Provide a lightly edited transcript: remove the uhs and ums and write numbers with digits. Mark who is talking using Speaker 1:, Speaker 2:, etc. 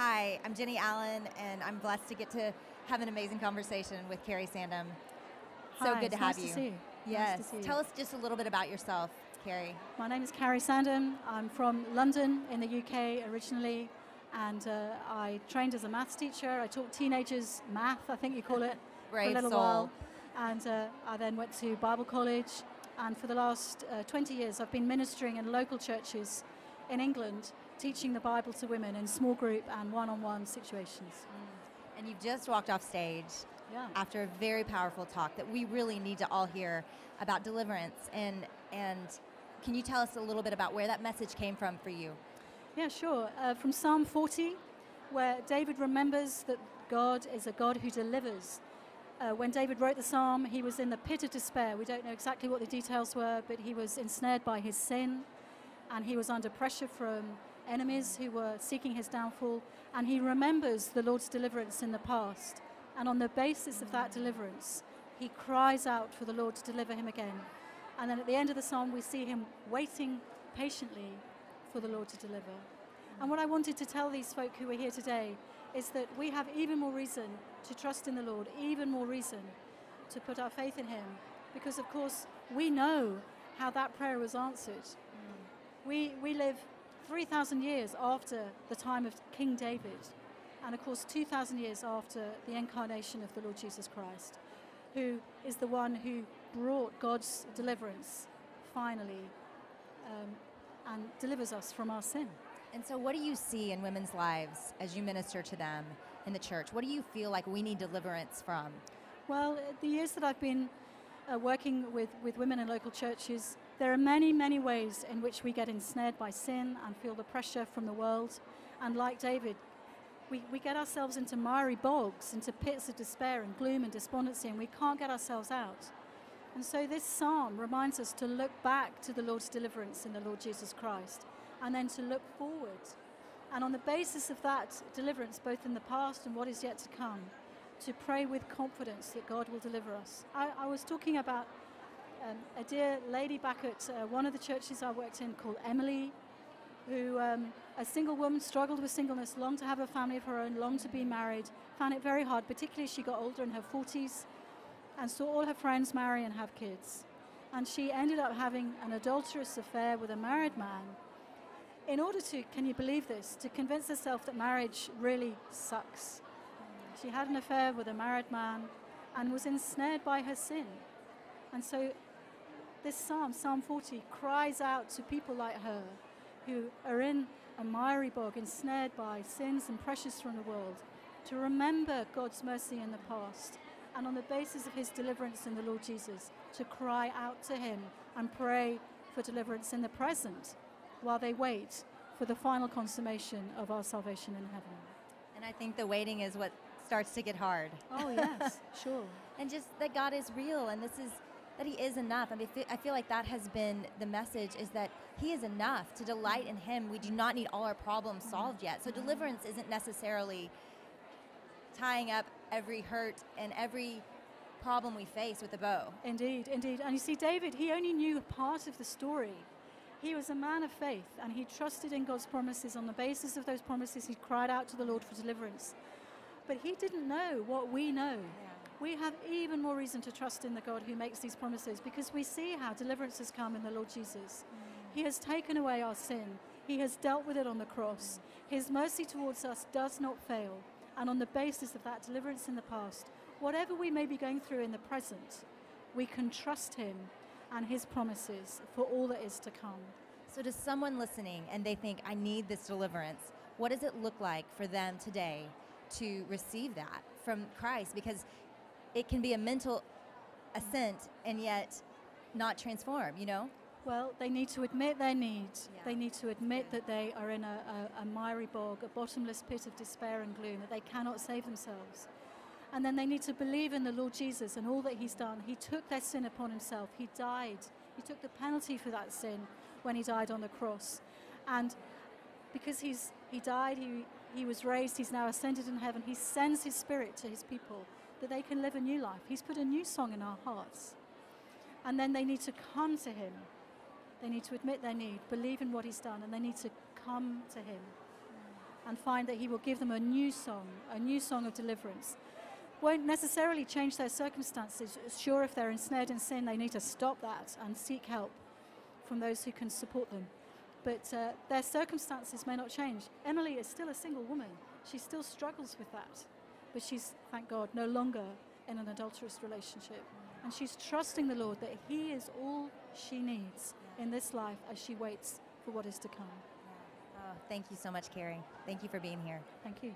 Speaker 1: Hi, I'm Jennie Allen, and I'm blessed to get to have an amazing conversation with Carrie Sandom. So
Speaker 2: Hi,
Speaker 1: good to
Speaker 2: it's
Speaker 1: have
Speaker 2: nice
Speaker 1: you.
Speaker 2: to see you.
Speaker 1: Yes.
Speaker 2: Nice to see you.
Speaker 1: Tell us just a little bit about yourself, Carrie.
Speaker 2: My name is Carrie Sandom. I'm from London in the UK originally, and I trained as a maths teacher. I taught teenagers math, I think you call it, for a
Speaker 1: Brave
Speaker 2: little
Speaker 1: soul.
Speaker 2: while. And I then went to Bible college, and for the last 20 years I've been ministering in local churches in England, teaching the Bible to women in small group and one-on-one situations.
Speaker 1: And you've just walked off stage after a very powerful talk that we really need to all hear about deliverance. And can you tell us a little bit about where that message came from for you?
Speaker 2: Yeah, sure. From Psalm 40, where David remembers that God is a God who delivers. When David wrote the psalm, he was in the pit of despair. We don't know exactly what the details were, but he was ensnared by his sin, and he was under pressure from enemies who were seeking his downfall, and he remembers the Lord's deliverance in the past. And on the basis of that deliverance, he cries out for the Lord to deliver him again. And then at the end of the psalm, we see him waiting patiently for the Lord to deliver. And what I wanted to tell these folk who are here today is that we have even more reason to trust in the Lord, even more reason to put our faith in him, because of course we know how that prayer was answered. We live 3,000 years after the time of King David, and of course 2,000 years after the incarnation of the Lord Jesus Christ, who is the one who brought God's deliverance finally and delivers us from our sin.
Speaker 1: And so what do you see in women's lives as you minister to them in the church? What do you feel like we need deliverance from?
Speaker 2: Well, the years that I've been working with women in local churches, there are many, many ways in which we get ensnared by sin and feel the pressure from the world. And like David, we get ourselves into miry bogs, into pits of despair and gloom and despondency, and we can't get ourselves out. And so this psalm reminds us to look back to the Lord's deliverance in the Lord Jesus Christ, and then to look forward. And on the basis of that deliverance, both in the past and what is yet to come, to pray with confidence that God will deliver us. I was talking about a dear lady back at one of the churches I worked in called Emily, who, a single woman, struggled with singleness, longed to have a family of her own, longed to be married, found it very hard, particularly as she got older in her 40s, and saw all her friends marry and have kids. And she ended up having an adulterous affair with a married man in order to, can you believe this, to convince herself that marriage really sucks. She had an affair with a married man and was ensnared by her sin. And so this psalm, Psalm 40, cries out to people like her who are in a miry bog, ensnared by sins and pressures from the world, to remember God's mercy in the past, and on the basis of his deliverance in the Lord Jesus, to cry out to him and pray for deliverance in the present while they wait for the final consummation of our salvation in heaven.
Speaker 1: And I think the waiting is what starts to get hard.
Speaker 2: Oh yes, sure.
Speaker 1: And just that God is real, and that he is enough. I mean, I feel like that has been the message, is that he is enough. To delight in him, we do not need all our problems solved yet. So deliverance isn't necessarily tying up every hurt and every problem we face with a bow.
Speaker 2: Indeed, indeed. And you see, David, he only knew part of the story. He was a man of faith, and he trusted in God's promises. On the basis of those promises, he cried out to the Lord for deliverance. But he didn't know what we know.
Speaker 1: Yeah.
Speaker 2: We have even more reason to trust in the God who makes these promises, because we see how deliverance has come in the Lord Jesus. He has taken away our sin. He has dealt with it on the cross. His mercy towards us does not fail. And on the basis of that deliverance in the past, whatever we may be going through in the present, we can trust him and his promises for all that is to come.
Speaker 1: So to someone listening and they think, I need this deliverance, what does it look like for them today to receive that from Christ? Because it can be a mental assent and yet not transform, you know?
Speaker 2: Well, they need to admit their need.
Speaker 1: Yeah.
Speaker 2: They need to admit that they are in a miry bog, a bottomless pit of despair and gloom, that they cannot save themselves. And then they need to believe in the Lord Jesus and all that he's done. He took their sin upon himself. He died. He took the penalty for that sin when he died on the cross. And because he died, he was raised, he's now ascended in heaven. He sends his spirit to his people that they can live a new life. He's put a new song in our hearts. And then they need to come to him. They need to admit their need, believe in what he's done, and they need to come to him. and find that he will give them a new song of deliverance. Won't necessarily change their circumstances. Sure, if they're ensnared in sin, they need to stop that and seek help from those who can support them. But their circumstances may not change. Emily is still a single woman. She still struggles with that. But she's, thank God, no longer in an adulterous relationship. And she's trusting the Lord that he is all she needs in this life as she waits for what is to come.
Speaker 1: Oh, thank you so much, Carrie. Thank you for being here.
Speaker 2: Thank you.